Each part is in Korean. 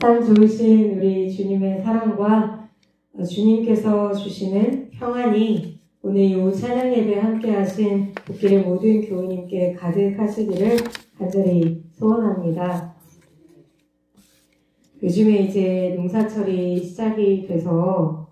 참 좋으신 우리 주님의 사랑과 주님께서 주시는 평안이 오늘 이 찬양 예배에 함께 하신 복길의 모든 교우님께 가득하시기를 간절히 소원합니다. 요즘에 이제 농사철이 시작이 돼서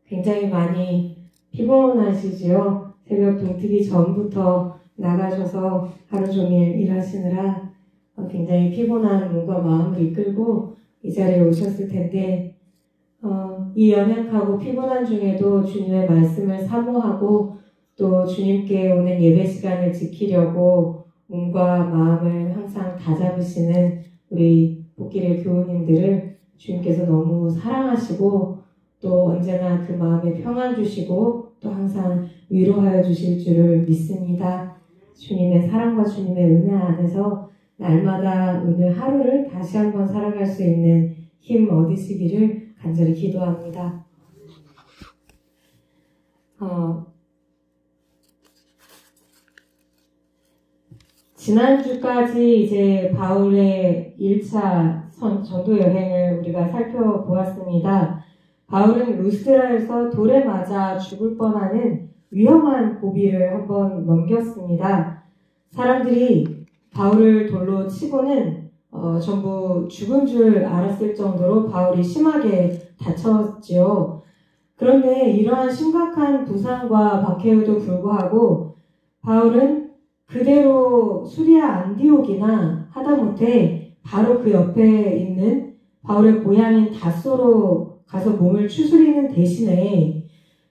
굉장히 많이 피곤하시지요. 새벽 동트기 전부터 나가셔서 하루 종일 일하시느라 굉장히 피곤한 몸과 마음을 이끌고 이 자리에 오셨을 텐데 이 연약하고 피곤한 중에도 주님의 말씀을 사모하고 또 주님께 오는 예배 시간을 지키려고 몸과 마음을 항상 다잡으시는 우리 복길의 교우님들을 주님께서 너무 사랑하시고 또 언제나 그 마음에 평안 주시고 또 항상 위로하여 주실 줄을 믿습니다. 주님의 사랑과 주님의 은혜 안에서 날마다 오늘 하루를 다시 한번 살아갈 수 있는 힘 얻으시기를 간절히 기도합니다. 지난주까지 이제 바울의 1차 전도 여행을 우리가 살펴보았습니다. 바울은 루스드라에서 돌에 맞아 죽을 뻔하는 위험한 고비를 한번 넘겼습니다. 사람들이 바울을 돌로 치고는 전부 죽은 줄 알았을 정도로 바울이 심하게 다쳤지요. 그런데 이러한 심각한 부상과 박해에도 불구하고 바울은 그대로 수리아 안디옥이나 하다못해 바로 그 옆에 있는 바울의 고향인 다소로 가서 몸을 추스리는 대신에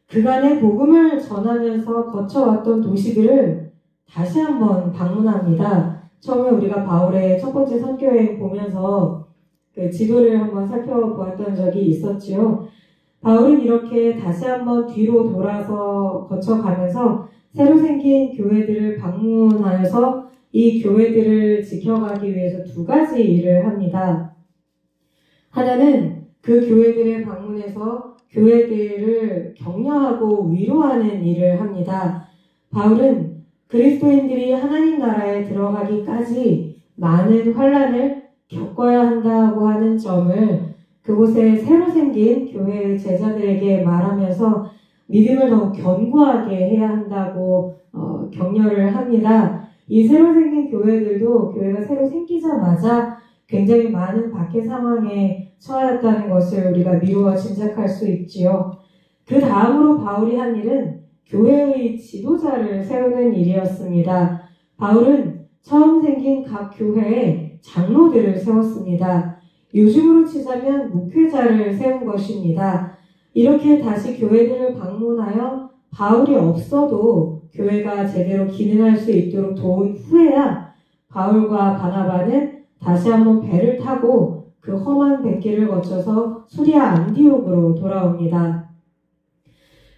그간의 복음을 전하면서 거쳐왔던 도시들을 다시 한번 방문합니다. 처음에 우리가 바울의 첫 번째 선교여행 보면서 그 지도를 한번 살펴보았던 적이 있었지요. 바울은 이렇게 다시 한번 뒤로 돌아서 거쳐가면서 새로 생긴 교회들을 방문하여서 이 교회들을 지켜가기 위해서 두 가지 일을 합니다. 하나는 그 교회들을 방문해서 교회들을 격려하고 위로하는 일을 합니다. 바울은 그리스도인들이 하나님 나라에 들어가기까지 많은 환난을 겪어야 한다고 하는 점을 그곳에 새로 생긴 교회의 제자들에게 말하면서 믿음을 더 견고하게 해야 한다고 격려를 합니다. 이 새로 생긴 교회들도 교회가 새로 생기자마자 굉장히 많은 박해 상황에 처하였다는 것을 우리가 미루어 짐작할 수 있지요. 그 다음으로 바울이 한 일은 교회의 지도자를 세우는 일이었습니다. 바울은 처음 생긴 각 교회에 장로들을 세웠습니다. 요즘으로 치자면 목회자를 세운 것입니다. 이렇게 다시 교회들을 방문하여 바울이 없어도 교회가 제대로 기능할 수 있도록 도운 후에야 바울과 바나바는 다시 한번 배를 타고 그 험한 백길을 거쳐서 수리아 안디옥으로 돌아옵니다.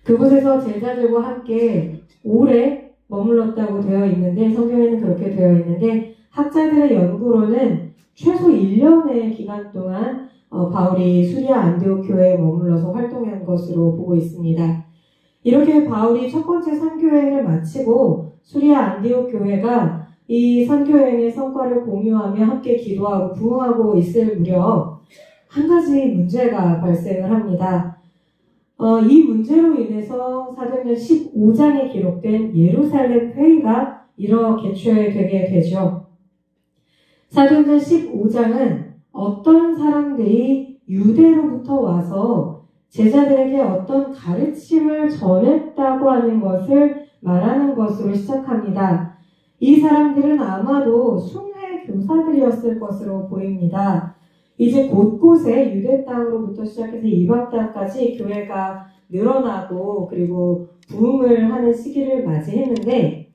그곳에서 제자들과 함께 오래 머물렀다고 되어 있는데 성경에는 그렇게 되어 있는데 학자들의 연구로는 최소 1년의 기간 동안 바울이 수리아 안디옥 교회에 머물러서 활동한 것으로 보고 있습니다. 이렇게 바울이 첫 번째 선교여행을 마치고 수리아 안디옥 교회가 이 선교여행의 성과를 공유하며 함께 기도하고 부흥하고 있을 무렵 한 가지 문제가 발생을 합니다. 이 문제로 인해서 사도행전 15장에 기록된 예루살렘 회의가 개최되게 되죠. 사도행전 15장은 어떤 사람들이 유대로부터 와서 제자들에게 어떤 가르침을 전했다고 하는 것을 말하는 것으로 시작합니다. 이 사람들은 아마도 숭회 교사들이었을 것으로 보입니다. 이제 곳곳에 유대 땅으로부터 시작해서 이방 땅까지 교회가 늘어나고 그리고 부흥을 하는 시기를 맞이했는데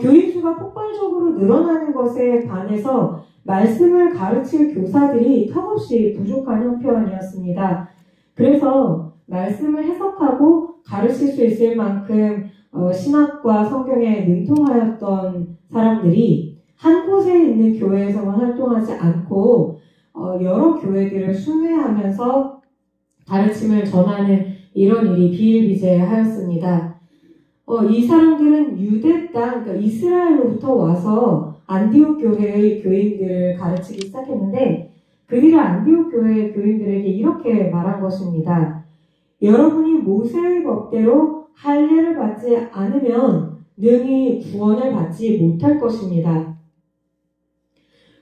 교인 수가 폭발적으로 늘어나는 것에 반해서 말씀을 가르칠 교사들이 턱없이 부족한 형편이었습니다. 그래서 말씀을 해석하고 가르칠 수 있을 만큼 신학과 성경에 능통하였던 사람들이 한 곳에 있는 교회에서만 활동하지 않고 여러 교회들을 순회하면서 가르침을 전하는 이런 일이 비일비재하였습니다. 이 사람들은 유대 땅, 그러니까 이스라엘로부터 와서 안디옥 교회의 교인들을 가르치기 시작했는데 그들이 안디옥 교회 교인들에게 이렇게 말한 것입니다. 여러분이 모세의 법대로 할례를 받지 않으면 능히 구원을 받지 못할 것입니다.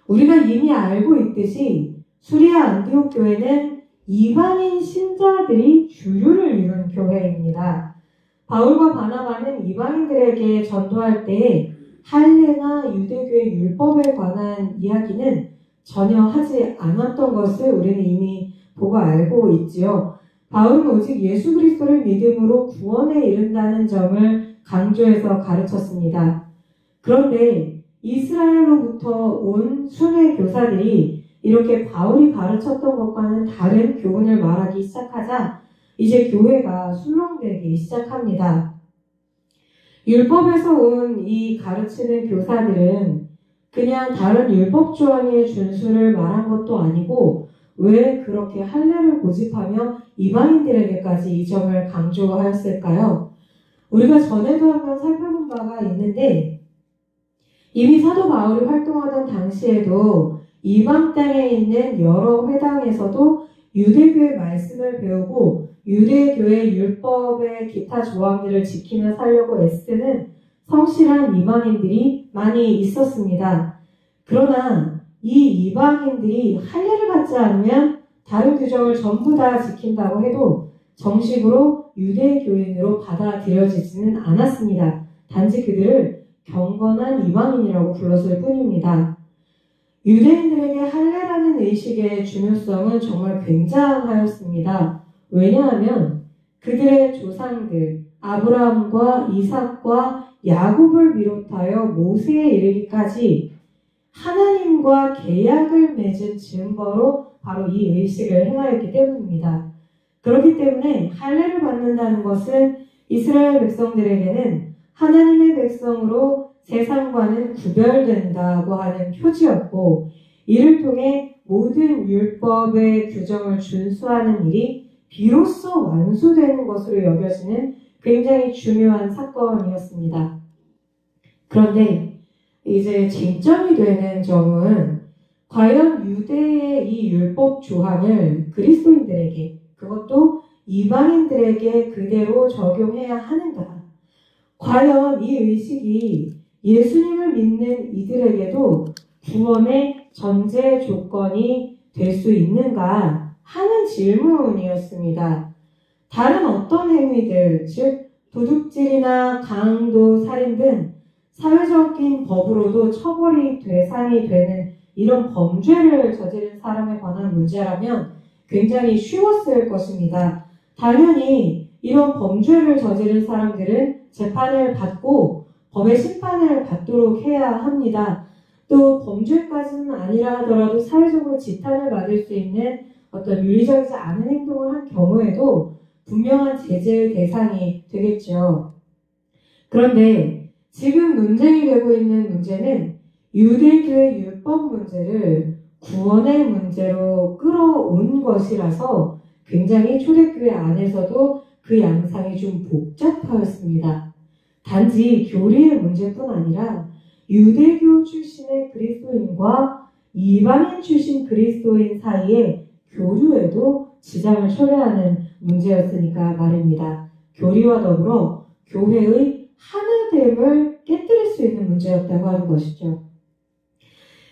우리가 이미 알고 있듯이 수리아 안디옥 교회는 이방인 신자들이 주류를 이룬 교회입니다. 바울과 바나바는 이방인들에게 전도할 때 할례나 유대교의 율법에 관한 이야기는 전혀 하지 않았던 것을 우리는 이미 보고 알고 있지요. 바울은 오직 예수 그리스도를 믿음으로 구원에 이른다는 점을 강조해서 가르쳤습니다. 그런데 이스라엘로부터 온 순회 교사들이 이렇게 바울이 가르쳤던 것과는 다른 교훈을 말하기 시작하자 이제 교회가 술렁대기 시작합니다. 율법에서 온 이 가르치는 교사들은 그냥 다른 율법 조항의 준수를 말한 것도 아니고 왜 그렇게 할례를 고집하며 이방인들에게까지 이 점을 강조하였을까요? 우리가 전에도 한번 살펴본 바가 있는데 이미 사도 바울이 활동하던 당시에도 이방 땅에 있는 여러 회당에서도 유대교의 말씀을 배우고 유대교의 율법의 기타 조항들을 지키며 살려고 애쓰는 성실한 이방인들이 많이 있었습니다. 그러나 이 이방인들이 할례를 받지 않으면 다른 규정을 전부 다 지킨다고 해도 정식으로 유대교인으로 받아들여지지는 않았습니다. 단지 그들을 경건한 이방인이라고 불렀을 뿐입니다. 유대인들에게 할례라는 의식의 중요성은 정말 굉장하였습니다. 왜냐하면 그들의 조상들 아브라함과 이삭과 야곱을 비롯하여 모세에 이르기까지 하나님과 계약을 맺은 증거로 바로 이 의식을 행하였기 때문입니다. 그렇기 때문에 할례를 받는다는 것은 이스라엘 백성들에게는 하나님의 백성으로 세상과는 구별된다고 하는 표지였고 이를 통해 모든 율법의 규정을 준수하는 일이 비로소 완수되는 것으로 여겨지는 굉장히 중요한 사건이었습니다. 그런데 이제 쟁점이 되는 점은 과연 유대의 이 율법 조항을 그리스도인들에게 그것도 이방인들에게 그대로 적용해야 하는가? 과연 이 의식이 예수님을 믿는 이들에게도 구원의 전제 조건이 될 수 있는가 하는 질문이었습니다. 다른 어떤 행위들, 즉 도둑질이나 강도, 살인 등 사회적인 법으로도 처벌이 대상이 되는 이런 범죄를 저지른 사람에 관한 문제라면 굉장히 쉬웠을 것입니다. 당연히 이런 범죄를 저지른 사람들은 재판을 받고 법의 심판을 받도록 해야 합니다. 또 범죄까지는 아니라 하더라도 사회적으로 지탄을 받을 수 있는 어떤 윤리적이지 않은 행동을 한 경우에도 분명한 제재의 대상이 되겠죠. 그런데 지금 논쟁이 되고 있는 문제는 유대교의 율법 문제를 구원의 문제로 끌어온 것이라서 굉장히 초대교회 안에서도 그 양상이 좀 복잡하였습니다. 단지 교리의 문제뿐 아니라 유대교 출신의 그리스도인과 이방인 출신 그리스도인 사이에 교류에도 지장을 초래하는 문제였으니까 말입니다. 교리와 더불어 교회의 하나됨을 깨뜨릴 수 있는 문제였다고 하는 것이죠.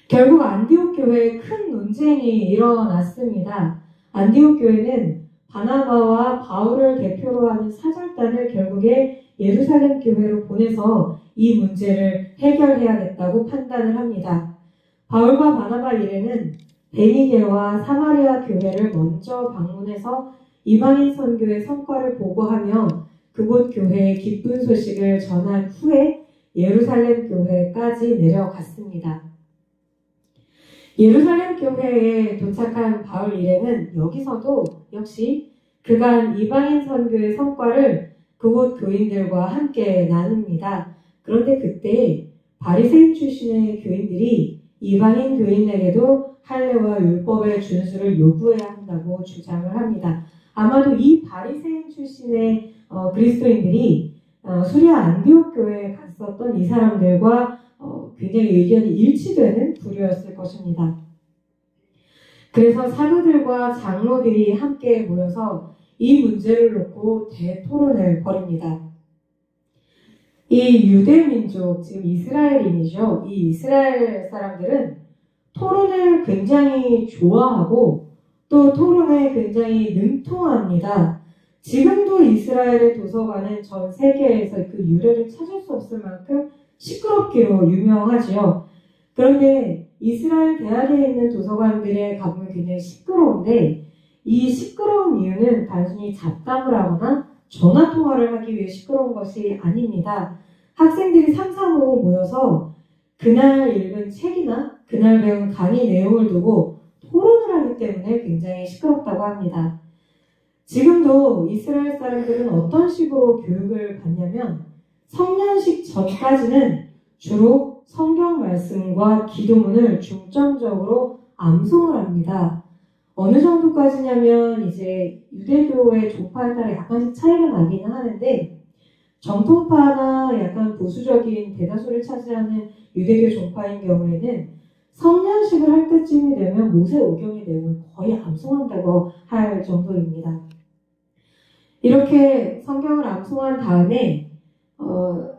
결국 안디옥 교회에 큰 논쟁이 일어났습니다. 안디옥 교회는 바나바와 바울을 대표로 하는 사절단을 결국에 예루살렘 교회로 보내서 이 문제를 해결해야겠다고 판단을 합니다. 바울과 바나바 일행은 베니게와 사마리아 교회를 먼저 방문해서 이방인 선교의 성과를 보고하며 그곳 교회의 기쁜 소식을 전한 후에 예루살렘 교회까지 내려갔습니다. 예루살렘 교회에 도착한 바울 일행은 여기서도 역시 그간 이방인 선교의 성과를 그곳 교인들과 함께 나눕니다. 그런데 그때 바리새인 출신의 교인들이 이방인 교인에게도 할례와 율법의 준수를 요구해야 한다고 주장을 합니다. 아마도 이 바리새인 출신의 그리스도인들이 수리아 안디옥 교회에 갔었던 이 사람들과 굉장히 의견이 일치되는 부류였을 것입니다. 그래서 사도들과 장로들이 함께 모여서 이 문제를 놓고 대토론을 벌입니다. 이 유대민족, 지금 이스라엘인이죠. 이 이스라엘 사람들은 토론을 굉장히 좋아하고 또 토론에 굉장히 능통합니다. 지금도 이스라엘의 도서관은 전 세계에서 그 유래를 찾을 수 없을 만큼 시끄럽기로 유명하지요. 그런데 이스라엘 대학에 있는 도서관들에 가보면 굉장히 시끄러운데 이 시끄러운 이유는 단순히 잡담을 하거나 전화통화를 하기 위해 시끄러운 것이 아닙니다. 학생들이 3, 4, 5 모여서 그날 읽은 책이나 그날 배운 강의 내용을 두고 토론을 하기 때문에 굉장히 시끄럽다고 합니다. 지금도 이스라엘 사람들은 어떤 식으로 교육을 받냐면 성년식 전까지는 주로 성경 말씀과 기도문을 중점적으로 암송을 합니다. 어느 정도까지냐면 이제 유대교의 종파에 따라 약간씩 차이가 나기는 하는데 정통파나 약간 보수적인 대다수를 차지하는 유대교 종파인 경우에는 성년식을 할 때쯤이 되면 모세오경의 내용을 거의 암송한다고 할 정도입니다. 이렇게 성경을 암송한 다음에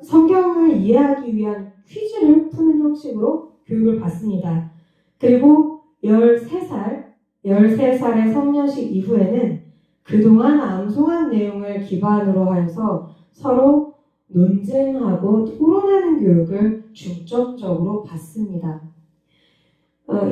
성경을 이해하기 위한 퀴즈를 푸는 형식으로 교육을 받습니다. 그리고 13살의 성년식 이후에는 그동안 암송한 내용을 기반으로 하여서 서로 논쟁하고 토론하는 교육을 중점적으로 받습니다.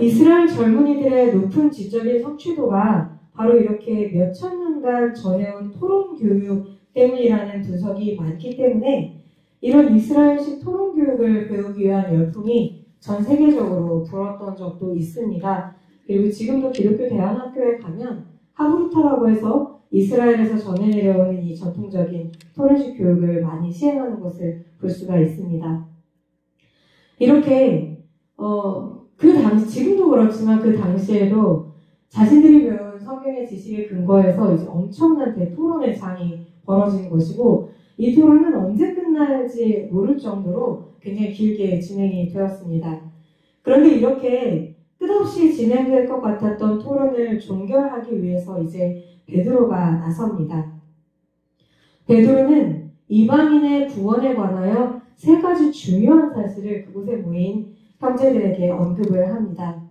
이스라엘 젊은이들의 높은 지적인 성취도가 바로 이렇게 몇천 년간 전해온 토론 교육 때문이라는 분석이 많기 때문에 이런 이스라엘식 토론 교육을 배우기 위한 열풍이 전 세계적으로 불었던 적도 있습니다. 그리고 지금도 기독교 대안학교에 가면 하브루타라고 해서 이스라엘에서 전해 내려오는 이 전통적인 토론식 교육을 많이 시행하는 것을 볼 수가 있습니다. 이렇게 지금도 그렇지만 그 당시에도 자신들이 배운 성경의 지식에 근거해서 이제 엄청난 대토론의 장이 벌어진 것이고 이 토론은 언제 끝날지 모를 정도로 굉장히 길게 진행이 되었습니다. 그런데 이렇게 끝없이 진행될 것 같았던 토론을 종결하기 위해서 이제 베드로가 나섭니다. 베드로는 이방인의 구원에 관하여 3가지 중요한 사실을 그곳에 모인 형제들에게 언급을 합니다.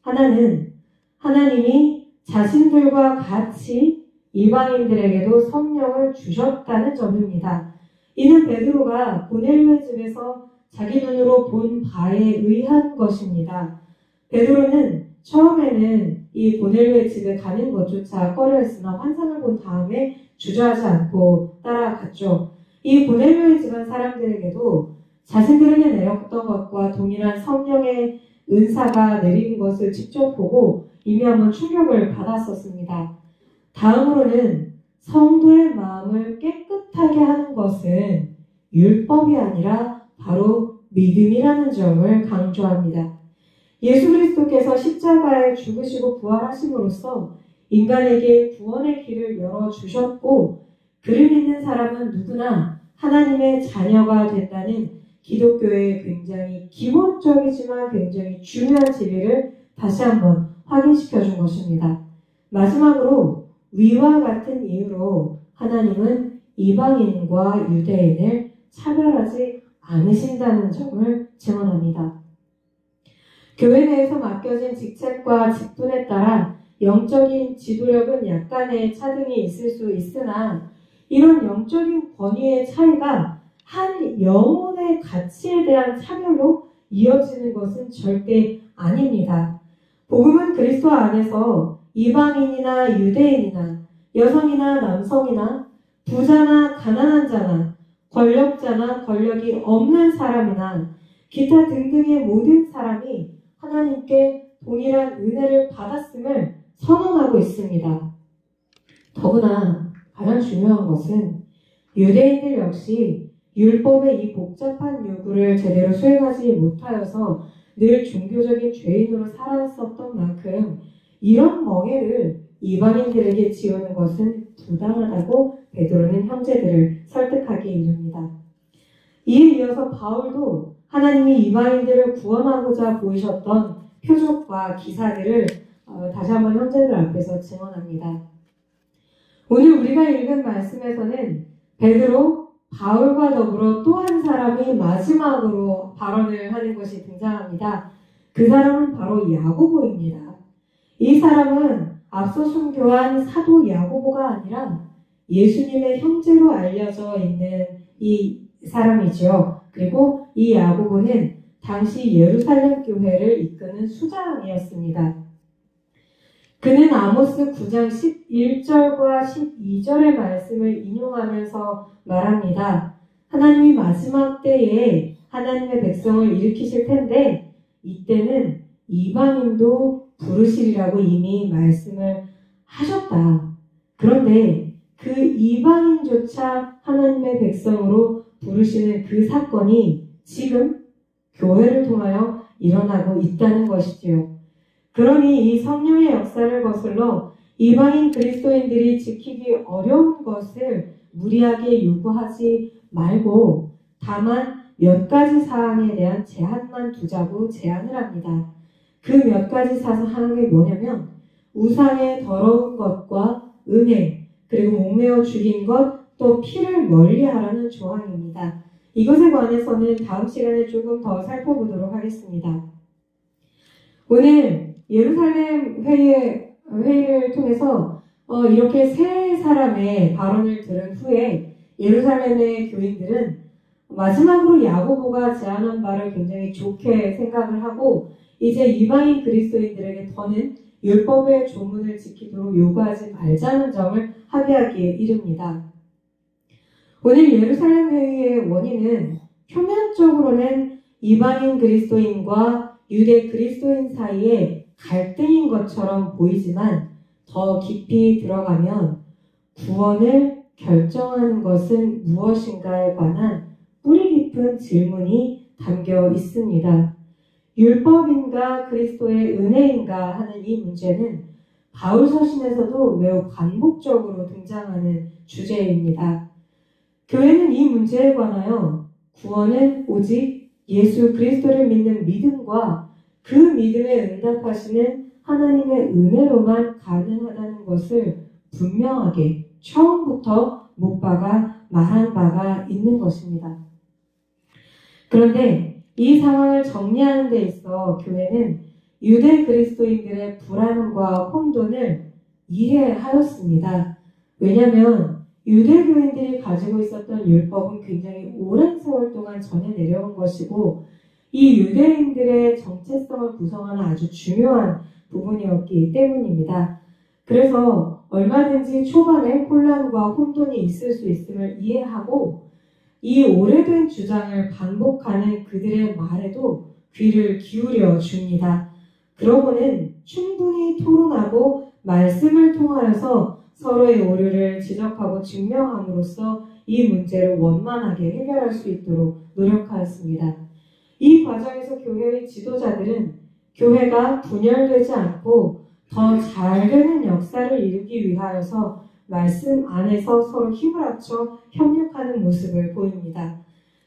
하나는 하나님이 자신들과 같이 이방인들에게도 성령을 주셨다는 점입니다. 이는 베드로가 고넬료의 집에서 자기 눈으로 본 바에 의한 것입니다. 베드로는 처음에는 이 고넬료의 집에 가는 것조차 꺼려했으나 환상을 본 다음에 주저하지 않고 따라갔죠. 이 고넬료의 집안 사람들에게도 자신들에게 내렸던 것과 동일한 성령의 은사가 내린 것을 직접 보고 이미 한번 충격을 받았었습니다. 다음으로는 성도의 마음을 깨끗하게 하는 것은 율법이 아니라 바로 믿음이라는 점을 강조합니다. 예수 그리스도께서 십자가에 죽으시고 부활하심으로써 인간에게 구원의 길을 열어주셨고 그를 믿는 사람은 누구나 하나님의 자녀가 된다는 기독교의 굉장히 기본적이지만 굉장히 중요한 진리를 다시 한번 확인시켜 준 것입니다. 마지막으로 위와 같은 이유로 하나님은 이방인과 유대인을 차별하지 않으신다는 점을 증언합니다. 교회 내에서 맡겨진 직책과 직분에 따라 영적인 지도력은 약간의 차등이 있을 수 있으나 이런 영적인 권위의 차이가 한 영혼의 가치에 대한 차별로 이어지는 것은 절대 아닙니다. 복음은 그리스도 안에서 이방인이나 유대인이나 여성이나 남성이나 부자나 가난한 자나 권력자나 권력이 없는 사람이나 기타 등등의 모든 사람이 하나님께 동일한 은혜를 받았음을 선언하고 있습니다. 더구나 가장 중요한 것은 유대인들 역시 율법의 이 복잡한 요구를 제대로 수행하지 못하여서 늘 종교적인 죄인으로 살았었던 만큼 이런 멍해를 이방인들에게 지우는 것은 부당하다고 베드로는 형제들을 설득하게 이릅니다. 이에 이어서 바울도 하나님이 이방인들을 구원하고자 보이셨던 표적과 기사들을 다시 한번 형제들 앞에서 증언합니다. 오늘 우리가 읽은 말씀에서는 베드로, 바울과 더불어 또 한 사람이 마지막으로 발언을 하는 것이 등장합니다. 그 사람은 바로 야고보입니다. 이 사람은 앞서 순교한 사도 야고보가 아니라 예수님의 형제로 알려져 있는 이 사람이죠. 그리고 이 야고보는 당시 예루살렘 교회를 이끄는 수장이었습니다. 그는 아모스 9장 11절과 12절의 말씀을 인용하면서 말합니다. 하나님이 마지막 때에 하나님의 백성을 일으키실 텐데 이때는 이방인도 부르시리라고 이미 말씀을 하셨다. 그런데 그 이방인조차 하나님의 백성으로 부르시는 그 사건이 지금 교회를 통하여 일어나고 있다는 것이지요. 그러니 이 성령의 역사를 거슬러 이방인 그리스도인들이 지키기 어려운 것을 무리하게 요구하지 말고 다만 몇 가지 사항에 대한 제한만 두자고 제안을 합니다. 그 몇 가지 사항이 뭐냐면 우상의 더러운 것과 은혜, 그리고 목매어 죽인 것, 또 피를 멀리하라는 조항입니다. 이것에 관해서는 다음 시간에 조금 더 살펴보도록 하겠습니다. 오늘 예루살렘 회의를 통해서 이렇게 세 사람의 발언을 들은 후에 예루살렘의 교인들은 마지막으로 야고보가 제안한 바를 굉장히 좋게 생각을 하고 이제 이방인 그리스도인들에게 더는 율법의 조문을 지키도록 요구하지 말자는 점을 합의하기에 이릅니다. 오늘 예루살렘 회의의 원인은 표면적으로는 이방인 그리스도인과 유대 그리스도인 사이에 갈등인 것처럼 보이지만 더 깊이 들어가면 구원을 결정하는 것은 무엇인가에 관한 뿌리 깊은 질문이 담겨 있습니다. 율법인가 그리스도의 은혜인가 하는 이 문제는 바울 서신에서도 매우 반복적으로 등장하는 주제입니다. 교회는 이 문제에 관하여 구원은 오직 예수 그리스도를 믿는 믿음과 그 믿음에 응답하시는 하나님의 은혜로만 가능하다는 것을 분명하게 처음부터 못 박아 말한 바가 있는 것입니다. 그런데 이 상황을 정리하는 데 있어 교회는 유대 그리스도인들의 불안과 혼돈을 이해하였습니다. 왜냐하면 유대교인들이 가지고 있었던 율법은 굉장히 오랜 세월 동안 전해 내려온 것이고 이 유대인들의 정체성을 구성하는 아주 중요한 부분이었기 때문입니다. 그래서 얼마든지 초반에 혼란과 혼돈이 있을 수 있음을 이해하고 이 오래된 주장을 반복하는 그들의 말에도 귀를 기울여 줍니다. 그러고는 충분히 토론하고 말씀을 통하여서 서로의 오류를 지적하고 증명함으로써 이 문제를 원만하게 해결할 수 있도록 노력하였습니다. 이 과정에서 교회의 지도자들은 교회가 분열되지 않고 더 잘 되는 역사를 이루기 위하여서 말씀 안에서 서로 힘을 합쳐 협력하는 모습을 보입니다.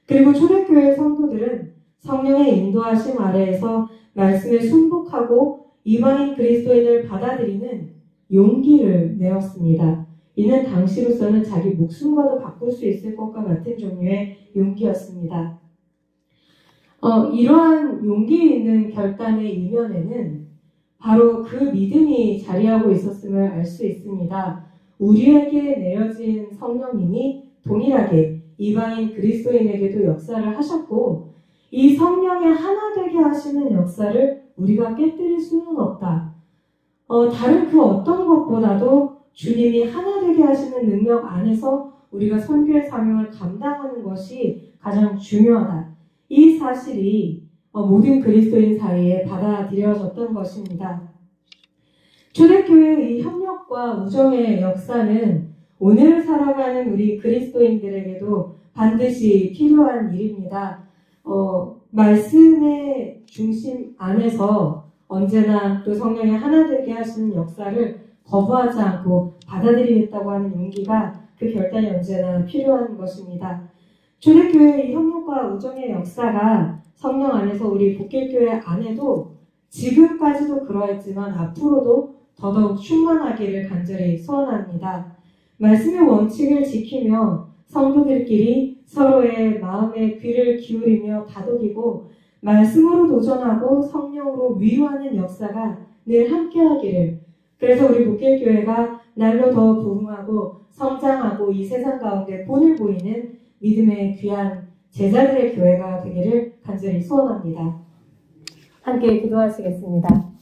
그리고 초대교회 성도들은 성령의 인도하심 아래에서 말씀에 순복하고 이방인 그리스도인을 받아들이는 용기를 내었습니다. 이는 당시로서는 자기 목숨과도 바꿀 수 있을 것과 같은 종류의 용기였습니다. 이러한 용기 있는 결단의 이면에는 바로 그 믿음이 자리하고 있었음을 알 수 있습니다. 우리에게 내려진 성령님이 동일하게 이방인 그리스도인에게도 역사를 하셨고 이 성령의 하나 되게 하시는 역사를 우리가 깨뜨릴 수는 없다. 다른 그 어떤 것보다도 주님이 하나 되게 하시는 능력 안에서 우리가 선교의 사명을 감당하는 것이 가장 중요하다. 이 사실이 모든 그리스도인 사이에 받아들여졌던 것입니다. 초대교회의 이 협력과 우정의 역사는 오늘을 살아가는 우리 그리스도인들에게도 반드시 필요한 일입니다. 말씀의 중심 안에서 언제나 또 성령이 하나 되게 하시는 역사를 거부하지 않고 받아들이겠다고 하는 용기가 그 결단이 언제나 필요한 것입니다. 초대교회의 협력과 우정의 역사가 성령 안에서 우리 복길교회 안에도 지금까지도 그러했지만 앞으로도 더더욱 충만하기를 간절히 소원합니다. 말씀의 원칙을 지키며 성도들끼리 서로의 마음에 귀를 기울이며 다독이고 말씀으로 도전하고 성령으로 위로하는 역사가 늘 함께하기를, 그래서 우리 목길교회가 날로 더 부흥하고 성장하고 이 세상 가운데 본을 보이는 믿음의 귀한 제자들의 교회가 되기를 간절히 소원합니다. 함께 기도하시겠습니다.